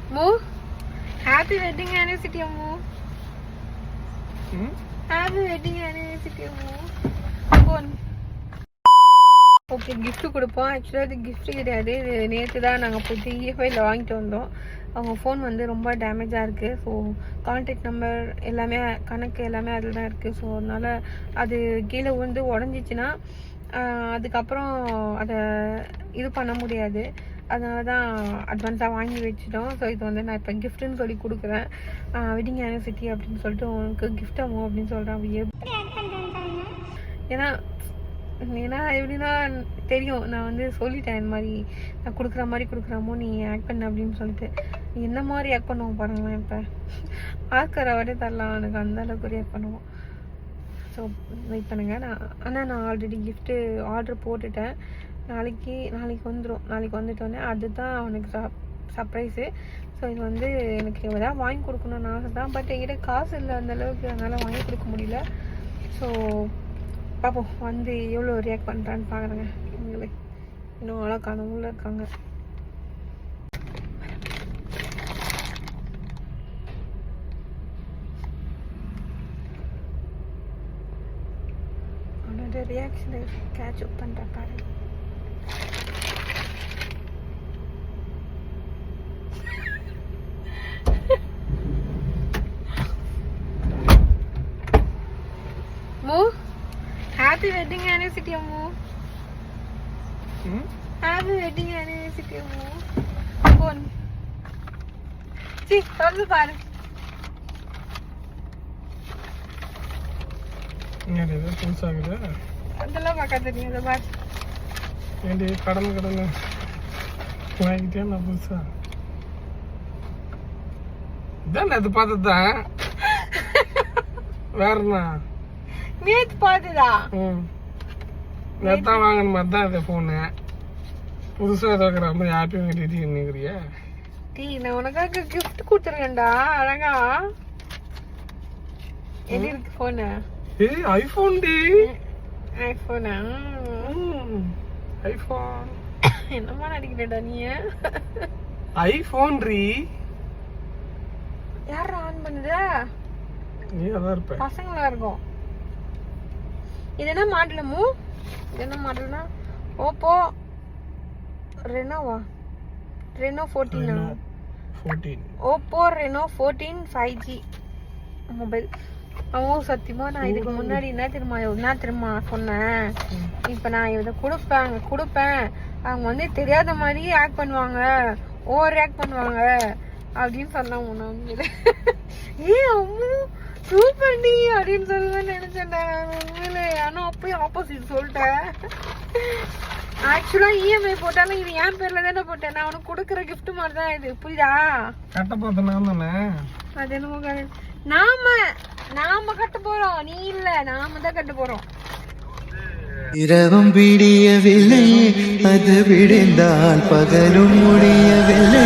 Mo, happy wedding anniversary, Mo. Happy wedding anniversary, Mo. Phone. Okay gift கொடுப்போம். ஆக்சுவலாக அது gift கிடையாது, இது நேற்று தான் நாங்கள் போய்ட்டு இஎஃப்ஐயில் வாங்கிட்டு வந்தோம். அவங்க ஃபோன் வந்து ரொம்ப டேமேஜாக இருக்குது. ஸோ கான்டாக்ட் நம்பர் எல்லாமே கணக்கு எல்லாமே அதில் தான் இருக்குது. ஸோ அதனால் அது கீழே விழுந்து உடஞ்சிச்சின்னா அதுக்கப்புறம் அதை இது பண்ண முடியாது. அதனால தான் அட்வான்ஸாக வாங்கி வச்சுட்டோம். ஸோ இது வந்து நான் இப்போ கிஃப்ட்டுன்னு சொல்லி கொடுக்குறேன். வெட்டிங் ஆனிவர்சரி அப்படின்னு சொல்லிட்டு உனக்கு கிஃப்ட் ஆகும் அப்படின்னு சொல்கிறேன். ஏன்னா எப்படின்னா தெரியும், நான் வந்து சொல்லிட்டேன் இந்த மாதிரி நான் கொடுக்குற மாதிரி கொடுக்குறாமோ நீ ஆக்ட் பண்ண அப்படின்னு சொல்லிட்டு. நீ என்ன மாதிரி ஆக்ட் பண்ணுவோம் பாருங்களேன். இப்போ ஆஸ்கரை வரை தரலாம், எனக்கு அந்த அளவுக்கு ரியாக்ட் பண்ணுவோம். ஸோ வெயிட் பண்ணுங்கள். நான் ஆல்ரெடி கிஃப்ட்டு ஆர்டர் போட்டுட்டேன். நாளைக்கு வந்துடும். நாளைக்கு வந்துட்டோன்னே அதுதான் அவனுக்கு சர்ப்ரைஸு. ஸோ இது வந்து எனக்கு எதாவது வாங்கி கொடுக்கணும்னு ஆசை தான். பட் என்கிட்ட காசு இல்லை அந்தளவுக்கு, அதனால் வாங்கி கொடுக்க முடியல. ஸோ பார்ப்போம் வந்து எவ்வளோ ரியாக்ட் பண்ணுறான்னு பார்க்குறேங்க. இவங்களே இன்னும் அழகாக கனவுல இருக்காங்க. அவனோட ரியாக்ஷனை கேட்ச் அப் பண்ணுறேன் பாருங்க. மூ Happy wedding anniversary, Ammu. Happy wedding anniversary, Ammu. Phone. See, தொடர்ந்து பாரு. என்னது இது புதுசாகுது? அதெல்லாம் பார்க்க தெரியாது பாரு. ஏண்டி கடன் வாங்கிட்டே நான் புதுசா இதான் அது பார்த்ததுதான். வேறண்ணா நேத்து பாத்துதா? நேத்தான் வாங்கின மாதிரி தான் இந்த போனு. புதுசா இருக்கிற மாதிரி ஹாப்பி வெட்டிங்கிறியா? டீ நான் உனக்காக கிஃப்ட் கொடுத்துருக்கேன்டா அழகா. எப்படி இருக்கு போனு? ஏய் ஐபோன் டி. ஐபோனா? ஐபோன் என்னமா நடிக்கிறடா நீ? ஐபோன் ரீ. யார் ஆன் பண்ணுதா? நீ அதான் இருப்ப. பசங்களா இருக்கும். இது என்ன மாடலமு? இது என்ன மாடல்னா ஓப்போ ரெனோவா? Reno 14. Oppo Reno 14 5G mobile. அவன் சத்தியமா நான் இதுக்கு முன்னாடி என்ன தெரியுமா சொன்னேன். இப்போ நான் இதை கொடுப்பேன் அவங்க வந்து தெரியாத மாதிரி ஆக்ட் பண்ணுவாங்க, ஓவர் ஆக்ட் பண்ணுவாங்க அப்படின்னு சொன்னாங்க. உண்மையில அம்மா சூப்பர் டி அப்படின்னு சொல்லுவேன்னு நினைச்சேன்டா உண்மையில. ஆனா அப்பயும் ஆப்போசிட் சொல்லிட்டேன். ஆக்சுவலா இஎம்ஐ போட்டாலும் இது என் பேர்ல தானே போட்டேன். நான் உனக்கு கொடுக்குற கிஃப்ட் மாதிரி தான் இது, புரியுதா? கட்ட பார்த்தேன் நான் தானே. அது என்னமோ நாம கட்ட போறோம், நீ இல்ல, நாம தான் கட்ட போறோம். இரவும் விடியவில்லை, அது விடிந்தால் பகலும் முடியவில்லை.